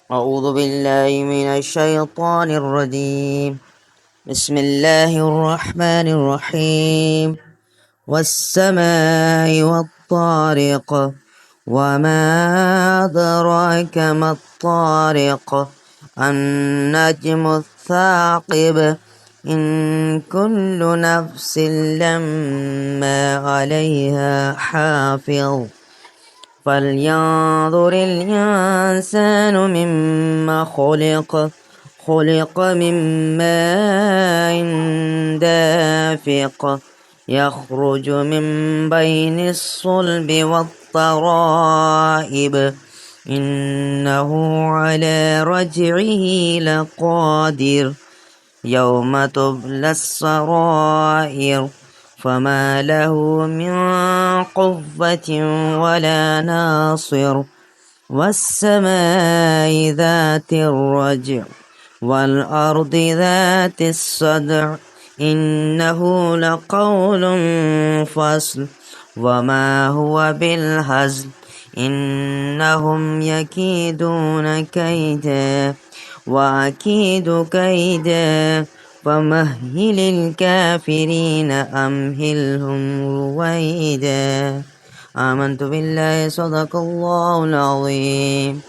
أعوذ بالله من الشيطان الرجيم. بسم الله الرحمن الرحيم. والسماء والطارق، وما أدراك ما الطارق، النجم الثاقب، إن كل نفس لما عليها حافظ. فلينظر الإنسان مما خلق. خلق من ماء دافق، يخرج من بين الصلب والترائب، إنه على رجعه لقادر. يوم تبلى السرائر، فما له من قوة ولا ناصر. والسماء ذات الرجع، والأرض ذات الصدع، إنه لقول فصل، وما هو بالهزل، إنهم يكيدون كيدا وأكيد كيدا. فمهل الكافرين أمهلهم رويدا. آمنت بالله، صدق الله العظيم.